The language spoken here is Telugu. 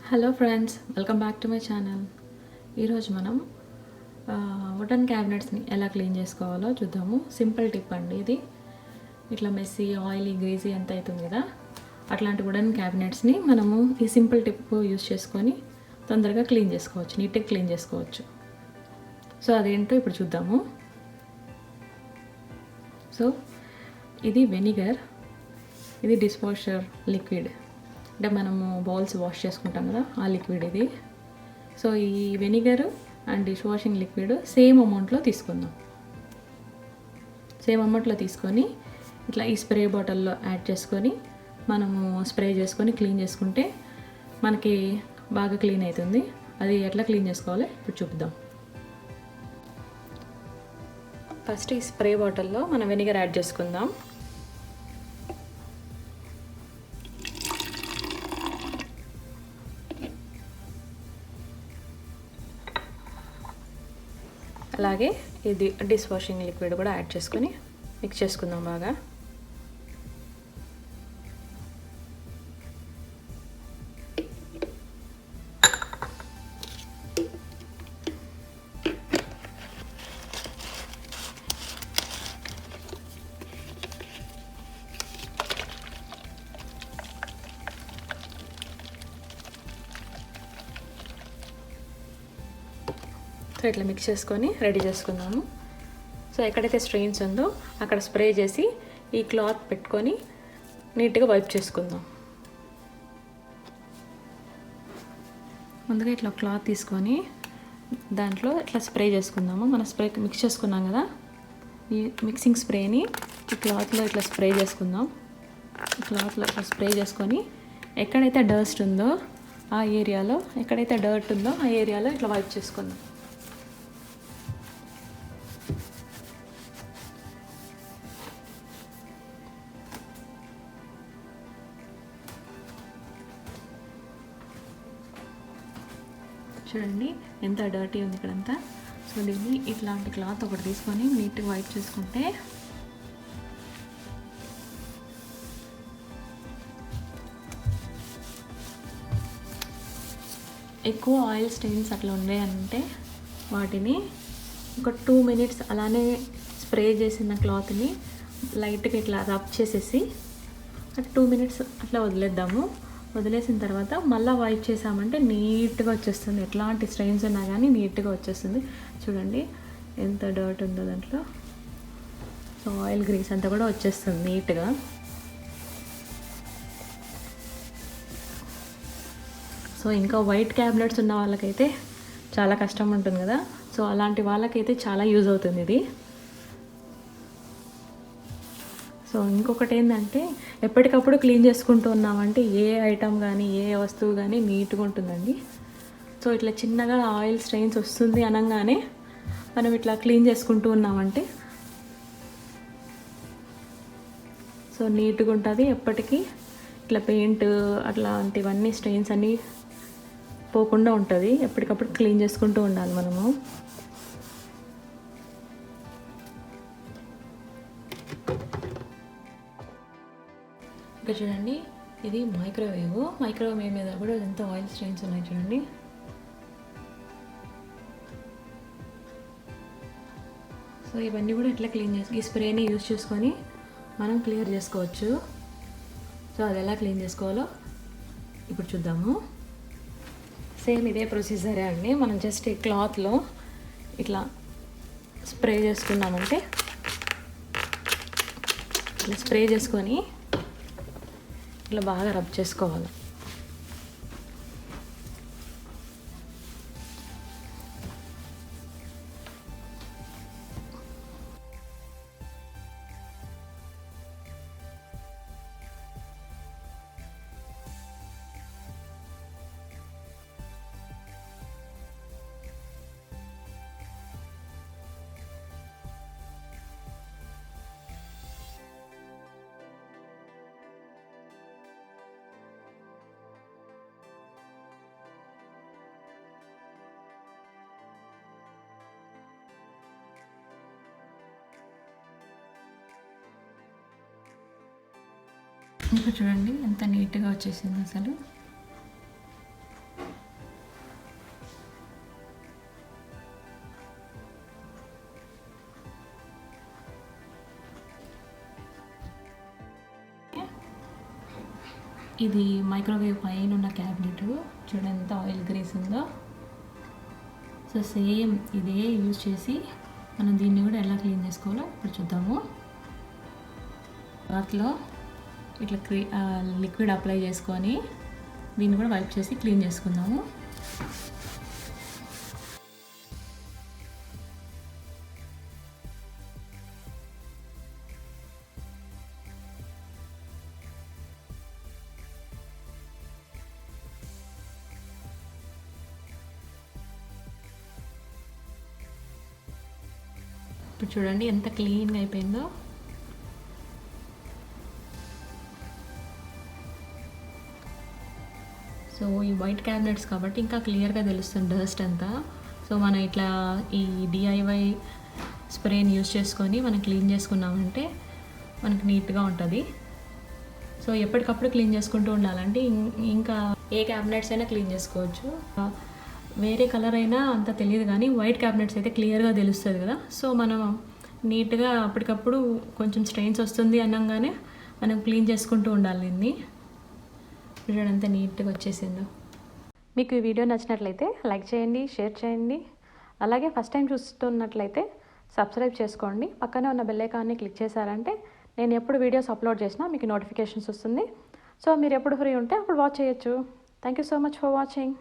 Hello friends, welcome back to my channel. ఈరోజు మనం వుడెన్ క్యాబినెట్స్ని ఎలా క్లీన్ చేసుకోవాలో చూద్దాము. సింపుల్ టిప్ అండి ఇది. ఇట్లా మెస్సీ, ఆయిలీ, గ్రీజీ ఎంత అవుతుంది కదా, అట్లాంటి వుడెన్ క్యాబినెట్స్ని మనము ఈ సింపుల్ టిప్ యూస్ చేసుకొని తొందరగా క్లీన్ చేసుకోవచ్చు, నీట్గా క్లీన్ చేసుకోవచ్చు. సో అదేంటో ఇప్పుడు చూద్దాము. సో ఇది వెనిగర్, ఇది డిష్ వాషర్ లిక్విడ్, అంటే మనము బౌల్స్ వాష్ చేసుకుంటాం కదా ఆ లిక్విడ్ ఇది. సో ఈ vinegar and dish washing liquid same అమౌంట్లో తీసుకుందాం. సేమ్ అమౌంట్లో తీసుకొని ఇట్లా ఈ స్ప్రే బాటిల్లో యాడ్ చేసుకొని మనము స్ప్రే చేసుకొని క్లీన్ చేసుకుంటే మనకి బాగా క్లీన్ అవుతుంది. అది ఎట్లా క్లీన్ చేసుకోవాలో ఇప్పుడు చూద్దాం. ఫస్ట్ ఈ స్ప్రే బాటిల్లో మనం వెనిగర్ యాడ్ చేసుకుందాం. అలాగే ఇది డిష్ వాషింగ్ లిక్విడ్ కూడా యాడ్ చేసుకొని మిక్స్ చేసుకుందాం బాగా. సో ఇట్లా మిక్స్ చేసుకొని రెడీ చేసుకుందాము. సో ఎక్కడైతే స్ట్రెయిన్స్ ఉందో అక్కడ స్ప్రే చేసి ఈ క్లాత్ పెట్టుకొని నీట్గా వైప్ చేసుకుందాం. ముందుగా ఇట్లా క్లాత్ తీసుకొని దాంట్లో ఇట్లా స్ప్రే చేసుకుందాము. మన స్ప్రే మిక్స్ చేసుకున్నాం కదా, ఈ మిక్సింగ్ స్ప్రేని ఈ క్లాత్లో ఇట్లా స్ప్రే చేసుకుందాం. క్లాత్లో ఇట్లా స్ప్రే చేసుకొని ఎక్కడైతే డస్ట్ ఉందో ఆ ఏరియాలో, ఎక్కడైతే డర్ట్ ఉందో ఆ ఏరియాలో ఇట్లా వైప్ చేసుకుందాం. చూడండి ఎంత డర్టీ ఉంది ఇక్కడంతా. సో దీన్ని ఇట్లాంటి క్లాత్ ఒకటి తీసుకొని నీట్గా వైప్ చేసుకుంటే ఎక్కువ ఆయిల్ స్టెయిన్స్ అట్లా ఉన్నాయంటే వాటిని ఒక 2 minutes అలానే స్ప్రే చేసిన క్లాత్ని లైట్గా ఇట్లా రబ్ చేసేసి 2 minutes అట్లా వదిలేద్దాము. వదిలేసిన తర్వాత మళ్ళీ వైప్ చేసామంటే నీట్గా వచ్చేస్తుంది. ఎట్లాంటి స్ట్రెయిన్స్ ఉన్నా కానీ నీట్గా వచ్చేస్తుంది. చూడండి ఎంత డర్ట్ ఉందో దాంట్లో. సో ఆయిల్ గ్రీస్ అంతా కూడా వచ్చేస్తుంది నీట్గా. సో ఇంకా వైట్ క్యాబినెట్స్ ఉన్న వాళ్ళకైతే చాలా కష్టం ఉంటుంది కదా, సో అలాంటి వాళ్ళకైతే చాలా యూజ్ అవుతుంది ఇది. సో ఇంకొకటి ఏంటంటే ఎప్పటికప్పుడు క్లీన్ చేసుకుంటూ ఉన్నామంటే ఏ ఐటమ్ కానీ ఏ వస్తువు కానీ నీట్గా ఉంటుందండి. సో ఇట్లా చిన్నగా ఆయిల్ స్ట్రెయిన్స్ వస్తుంది అనగానే మనం ఇట్లా క్లీన్ చేసుకుంటూ ఉన్నామంటే సో నీట్గా ఉంటుంది. ఎప్పటికీ ఇట్లా పెయింట్ అట్లాంటివన్నీ స్ట్రెయిన్స్ అన్నీ పోకుండా ఉంటుంది. ఎప్పటికప్పుడు క్లీన్ చేసుకుంటూ ఉండాలి మనము. ఇక్కడ చూడండి ఇది మైక్రోవేవ్ మీద కూడా ఎంత ఆయిల్ స్టెయిన్స్ ఉన్నాయి చూడండి. సో ఇవన్నీ కూడా ఇట్లా క్లీన్ ఈ స్ప్రేని యూజ్ చేసుకొని మనం క్లియర్ చేసుకోవచ్చు. సో అది ఎలా క్లీన్ చేసుకోవాలో ఇప్పుడు చూద్దాము. సేమ్ ఇదే ప్రొసీజరే అండి. మనం జస్ట్ ఈ క్లాత్లో ఇట్లా స్ప్రే చేసుకున్నామంటే ఇట్లా స్ప్రే చేసుకొని ఇట్లా బాగా రబ్ చేసుకోవాలి. ఇంకా చూడండి ఎంత నీట్గా వచ్చేసింది అసలు. ఇది మైక్రోవేవ్ పైన ఉన్న క్యాబినెట్ చూడండి ఎంత ఆయిల్ గ్రీస్ ఉందో. సో సేమ్ ఇదే యూజ్ చేసి మనం దీన్ని కూడా ఎలా క్లీన్ చేసుకోవాలో ఇప్పుడు చూద్దాము. బాత్లో ఇట్లా లిక్విడ్ అప్లై చేసుకొని దీన్ని కూడా వైప్ చేసి క్లీన్ చేసుకుందాము. ఇప్పుడు చూడండి ఎంత క్లీన్గా అయిపోయిందో. సో ఈ వైట్ క్యాబినెట్స్ కాబట్టి ఇంకా క్లియర్గా తెలుస్తుంది డస్ట్ అంతా. సో మనం ఇట్లా ఈ డిఐవై స్ప్రేని యూజ్ చేసుకొని మనం క్లీన్ చేసుకున్నామంటే మనకి నీట్గా ఉంటుంది. సో ఎప్పటికప్పుడు క్లీన్ చేసుకుంటూ ఉండాలంటే ఇంకా ఏ క్యాబినెట్స్ అయినా క్లీన్ చేసుకోవచ్చు. వేరే కలర్ అయినా అంత తెలియదు కానీ వైట్ క్యాబినెట్స్ అయితే క్లియర్గా తెలుస్తుంది కదా. సో మనం నీట్గా అప్పటికప్పుడు కొంచెం స్ట్రెయిన్స్ వస్తుంది అనగానే మనం క్లీన్ చేసుకుంటూ ఉండాలి దీన్ని. చూడండి అంత నీట్గా వచ్చేసిందో. మీకు ఈ వీడియో నచ్చినట్లయితే లైక్ చేయండి, షేర్ చేయండి. అలాగే ఫస్ట్ టైం చూస్తున్నట్లయితే సబ్స్క్రైబ్ చేసుకోండి. పక్కనే ఉన్న బెల్ ఐకాన్ని క్లిక్ చేశారంటే నేను ఎప్పుడు వీడియోస్ అప్లోడ్ చేసినా మీకు నోటిఫికేషన్స్ వస్తుంది. సో మీరు ఎప్పుడు ఫ్రీ ఉంటే అప్పుడు వాచ్ చేయొచ్చు. Thank you so much for watching.